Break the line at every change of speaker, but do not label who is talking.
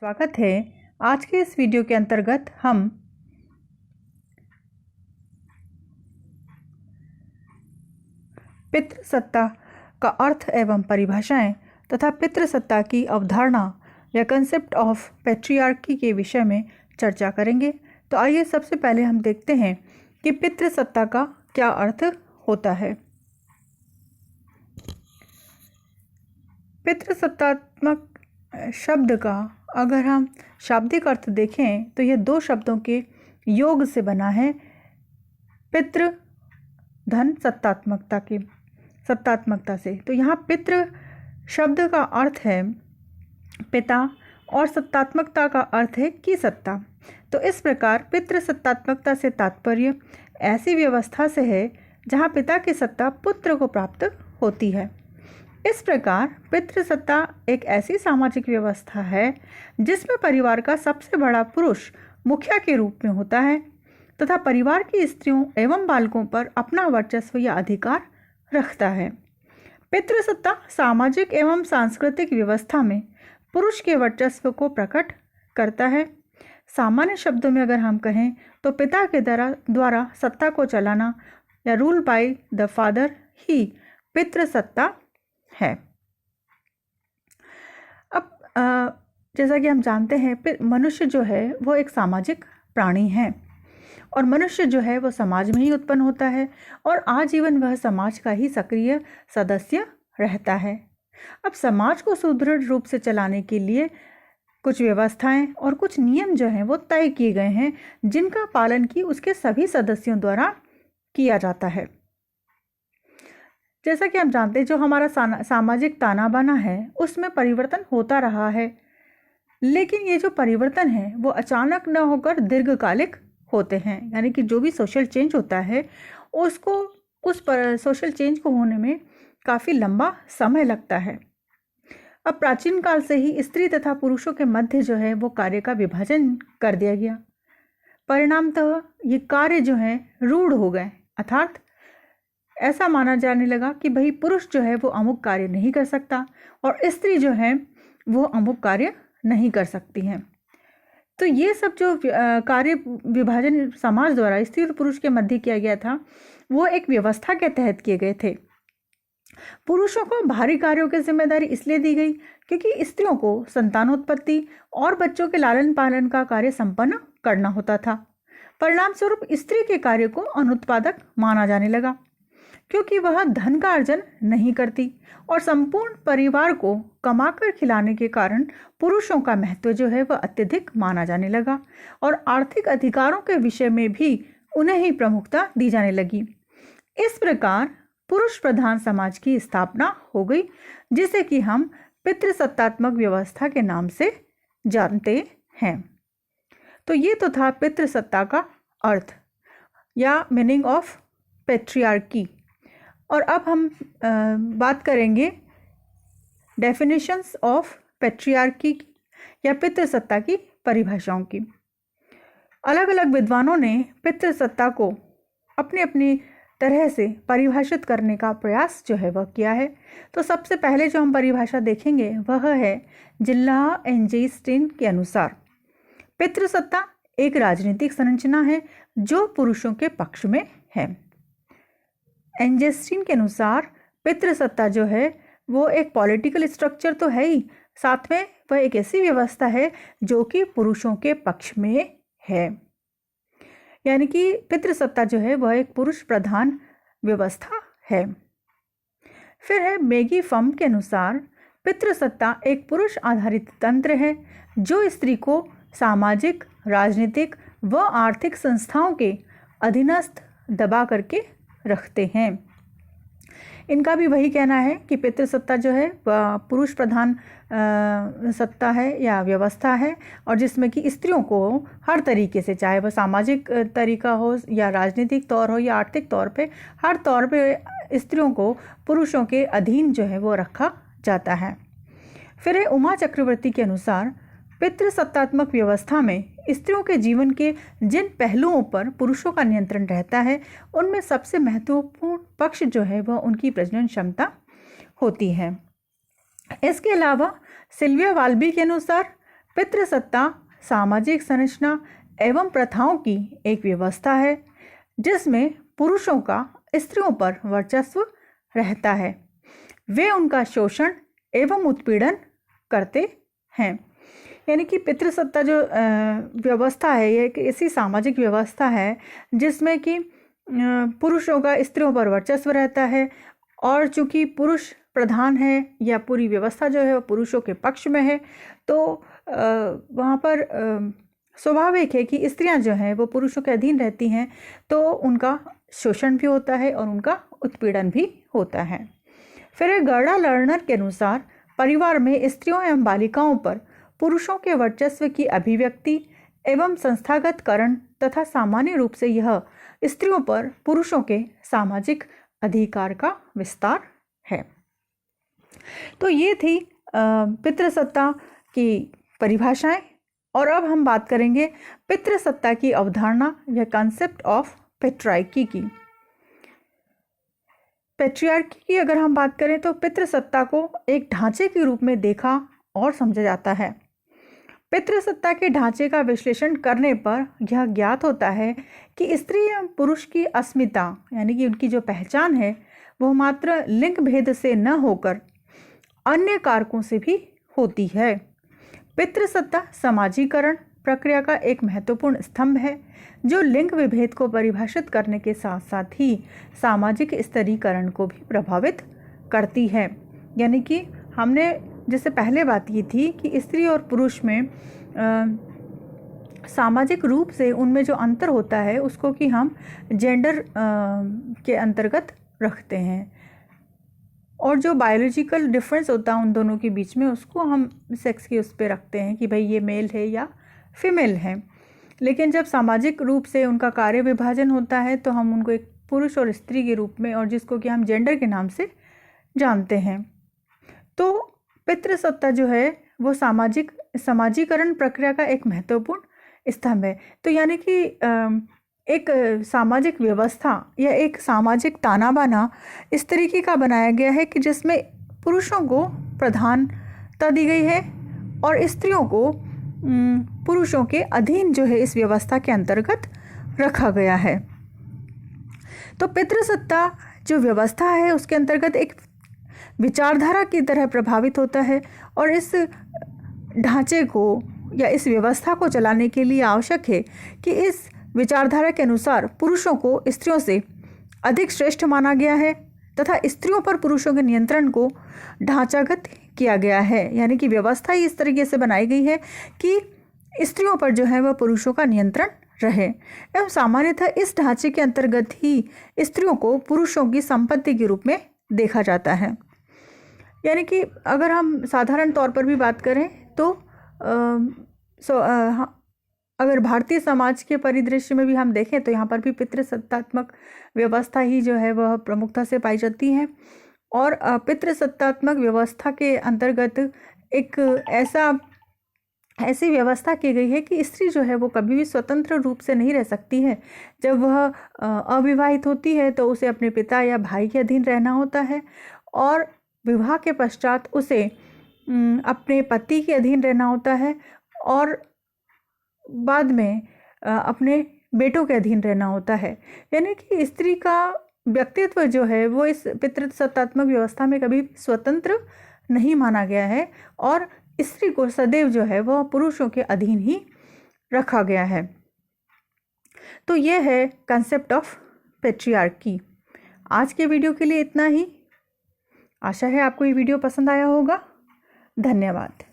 स्वागत है। आज के इस वीडियो के अंतर्गत हम पितृसत्ता का अर्थ एवं परिभाषाएं तथा पितृसत्ता की अवधारणा या कंसेप्ट ऑफ पैट्रियार्की के विषय में चर्चा करेंगे। तो आइए सबसे पहले हम देखते हैं कि पितृसत्ता का क्या अर्थ होता है। पितृसत्तात्मक शब्द का अगर हम शाब्दिक अर्थ देखें तो यह दो शब्दों के योग से बना है। पितृ धन सत्तात्मकता से। तो यहाँ पितृ शब्द का अर्थ है पिता और सत्तात्मकता का अर्थ है कि सत्ता। तो इस प्रकार पितृसत्तात्मकता से तात्पर्य ऐसी व्यवस्था से है जहाँ पिता की सत्ता पुत्र को प्राप्त होती है। इस प्रकार पितृसत्ता एक ऐसी सामाजिक व्यवस्था है जिसमें परिवार का सबसे बड़ा पुरुष मुखिया के रूप में होता है तथा परिवार की स्त्रियों एवं बालकों पर अपना वर्चस्व या अधिकार रखता है। पितृसत्ता सामाजिक एवं सांस्कृतिक व्यवस्था में पुरुष के वर्चस्व को प्रकट करता है। सामान्य शब्दों में अगर हम कहें तो पिता के द्वारा सत्ता को चलाना या रूल बाय द फादर ही पितृसत्ता है। अब जैसा कि हम जानते हैं मनुष्य जो है वो एक सामाजिक प्राणी है और मनुष्य जो है वो समाज में ही उत्पन्न होता है और आजीवन वह समाज का ही सक्रिय सदस्य रहता है। अब समाज को सुदृढ़ रूप से चलाने के लिए कुछ व्यवस्थाएं और कुछ नियम जो हैं वो तय किए गए हैं जिनका पालन की उसके सभी सदस्यों द्वारा किया जाता है। जैसा कि हम जानते हैं जो हमारा सामाजिक ताना बाना है उसमें परिवर्तन होता रहा है, लेकिन ये जो परिवर्तन है वो अचानक न होकर दीर्घकालिक होते हैं। यानी कि जो भी सोशल चेंज होता है उसको उस सोशल चेंज को होने में काफ़ी लंबा समय लगता है। अब प्राचीन काल से ही स्त्री तथा पुरुषों के मध्य जो है वो कार्य का विभाजन कर दिया गया। परिणामतः ये कार्य जो है रूढ़ हो गए, अर्थात ऐसा माना जाने लगा कि भाई पुरुष जो है वो अमुक कार्य नहीं कर सकता और स्त्री जो है वो अमुक कार्य नहीं कर सकती हैं। तो ये सब जो कार्य विभाजन समाज द्वारा स्त्री और पुरुष के मध्य किया गया था वो एक व्यवस्था के तहत किए गए थे। पुरुषों को बाहरी कार्यों की जिम्मेदारी इसलिए दी गई क्योंकि स्त्रियों को संतानोत्पत्ति और बच्चों के लालन पालन का कार्य संपन्न करना होता था। परिणाम स्वरूप स्त्री के कार्य को अनुत्पादक माना जाने लगा क्योंकि वह धन का अर्जन नहीं करती और संपूर्ण परिवार को कमाकर खिलाने के कारण पुरुषों का महत्व जो है वह अत्यधिक माना जाने लगा और आर्थिक अधिकारों के विषय में भी उन्हें ही प्रमुखता दी जाने लगी। इस प्रकार पुरुष प्रधान समाज की स्थापना हो गई जिसे कि हम पितृसत्तात्मक व्यवस्था के नाम से जानते हैं। तो ये तो था पितृसत्ता का अर्थ या मीनिंग ऑफ पैट्रियार्की। और अब हम बात करेंगे डेफिनेशंस ऑफ पैट्रियार्की या पितृसत्ता की परिभाषाओं की। अलग अलग विद्वानों ने पितृसत्ता को अपनी अपनी तरह से परिभाषित करने का प्रयास जो है वह किया है। तो सबसे पहले जो हम परिभाषा देखेंगे वह है जिल्लाह एंजेस्टीन के अनुसार पितृसत्ता एक राजनीतिक संरचना है जो पुरुषों के पक्ष में है। एंजेस्टीन के अनुसार पितृसत्ता जो है वो एक पॉलिटिकल स्ट्रक्चर तो है ही, साथ में वह एक ऐसी व्यवस्था है जो कि पुरुषों के पक्ष में है। यानी कि पितृसत्ता जो है वह एक पुरुष प्रधान व्यवस्था है। फिर है मैगी फम के अनुसार पितृसत्ता एक पुरुष आधारित तंत्र है जो स्त्री को सामाजिक, राजनीतिक व आर्थिक संस्थाओं के अधीनस्थ दबा करके रखते हैं। इनका भी वही कहना है कि पितृसत्ता जो है वह पुरुष प्रधान सत्ता है या व्यवस्था है और जिसमें कि स्त्रियों को हर तरीके से, चाहे वह सामाजिक तरीका हो या राजनीतिक तौर हो या आर्थिक तौर पे, हर तौर पे स्त्रियों को पुरुषों के अधीन जो है वो रखा जाता है। फिर है उमा चक्रवर्ती के अनुसार पितृसत्तात्मक व्यवस्था में स्त्रियों के जीवन के जिन पहलुओं पर पुरुषों का नियंत्रण रहता है उनमें सबसे महत्वपूर्ण पक्ष जो है वह उनकी प्रजनन क्षमता होती है। इसके अलावा सिल्विया वाल्बी के अनुसार पितृसत्ता सामाजिक संरचना एवं प्रथाओं की एक व्यवस्था है जिसमें पुरुषों का स्त्रियों पर वर्चस्व रहता है। वे उनका शोषण एवं उत्पीड़न करते हैं। यानी कि पितृसत्ता जो व्यवस्था है ये एक ऐसी सामाजिक व्यवस्था है जिसमें कि पुरुषों का स्त्रियों पर वर्चस्व रहता है, और चूंकि पुरुष प्रधान है या पूरी व्यवस्था जो है वो पुरुषों के पक्ष में है, तो वहाँ पर स्वाभाविक है कि स्त्रियां जो हैं वो पुरुषों के अधीन रहती हैं, तो उनका शोषण भी होता है और उनका उत्पीड़न भी होता है। फिर गर्डा लर्नर के अनुसार परिवार में स्त्रियों एवं बालिकाओं पर पुरुषों के वर्चस्व की अभिव्यक्ति एवं संस्थागतकरण तथा सामान्य रूप से यह स्त्रियों पर पुरुषों के सामाजिक अधिकार का विस्तार है। तो ये थी पितृसत्ता की परिभाषाएं, और अब हम बात करेंगे पितृसत्ता की अवधारणा या कॉन्सेप्ट ऑफ पेट्रियार्की की। पेट्रियार्की की अगर हम बात करें तो पितृसत्ता को एक ढांचे के रूप में देखा और समझा जाता है। पितृसत्ता के ढांचे का विश्लेषण करने पर यह ज्ञात होता है कि स्त्री एवं पुरुष की अस्मिता यानी कि उनकी जो पहचान है वह मात्र लिंग भेद से न होकर अन्य कारकों से भी होती है। पितृसत्ता समाजीकरण प्रक्रिया का एक महत्वपूर्ण स्तंभ है जो लिंग विभेद को परिभाषित करने के साथ साथ ही सामाजिक स्तरीकरण को भी प्रभावित करती है। यानी कि हमने जैसे पहले बात की थी कि स्त्री और पुरुष में सामाजिक रूप से उनमें जो अंतर होता है उसको कि हम जेंडर के अंतर्गत रखते हैं, और जो बायोलॉजिकल डिफरेंस होता है उन दोनों के बीच में उसको हम सेक्स के उस पर रखते हैं कि भाई ये मेल है या फीमेल है। लेकिन जब सामाजिक रूप से उनका कार्य विभाजन होता है तो हम उनको एक पुरुष और स्त्री के रूप में, और जिसको कि हम जेंडर के नाम से जानते हैं। तो पितृसत्ता जो है वो समाजीकरण प्रक्रिया का एक महत्वपूर्ण स्तंभ है। तो यानी कि एक सामाजिक व्यवस्था या एक सामाजिक ताना बाना इस तरीके का बनाया गया है कि जिसमें पुरुषों को प्रधानता दी गई है और स्त्रियों को पुरुषों के अधीन जो है इस व्यवस्था के अंतर्गत रखा गया है। तो पितृसत्ता जो व्यवस्था है उसके अंतर्गत एक विचारधारा की तरह प्रभावित होता है, और इस ढांचे को या इस व्यवस्था को चलाने के लिए आवश्यक है कि इस विचारधारा के अनुसार पुरुषों को स्त्रियों से अधिक श्रेष्ठ माना गया है तथा स्त्रियों पर पुरुषों के नियंत्रण को ढांचागत किया गया है। यानी कि व्यवस्था ही इस तरीके से बनाई गई है कि स्त्रियों पर जो है वह पुरुषों का नियंत्रण रहे, एवं सामान्यतः इस ढांचे के अंतर्गत ही स्त्रियों को पुरुषों की संपत्ति के रूप में देखा जाता है। यानी कि अगर हम साधारण तौर पर भी बात करें तो अगर भारतीय समाज के परिदृश्य में भी हम देखें तो यहाँ पर भी पितृसत्तात्मक व्यवस्था ही जो है वह प्रमुखता से पाई जाती है। और पितृसत्तात्मक व्यवस्था के अंतर्गत एक ऐसी व्यवस्था की गई है कि स्त्री जो है वो कभी भी स्वतंत्र रूप से नहीं रह सकती है। जब वह अविवाहित होती है तो उसे अपने पिता या भाई के अधीन रहना होता है, और विवाह के पश्चात उसे अपने पति के अधीन रहना होता है, और बाद में अपने बेटों के अधीन रहना होता है। यानी कि स्त्री का व्यक्तित्व जो है वो इस पितृसत्तात्मक व्यवस्था में कभी स्वतंत्र नहीं माना गया है, और स्त्री को सदैव जो है वह पुरुषों के अधीन ही रखा गया है। तो यह है कंसेप्ट ऑफ पेट्रियार्की। आज के वीडियो के लिए इतना ही। आशा है आपको ये वीडियो पसंद आया होगा। धन्यवाद।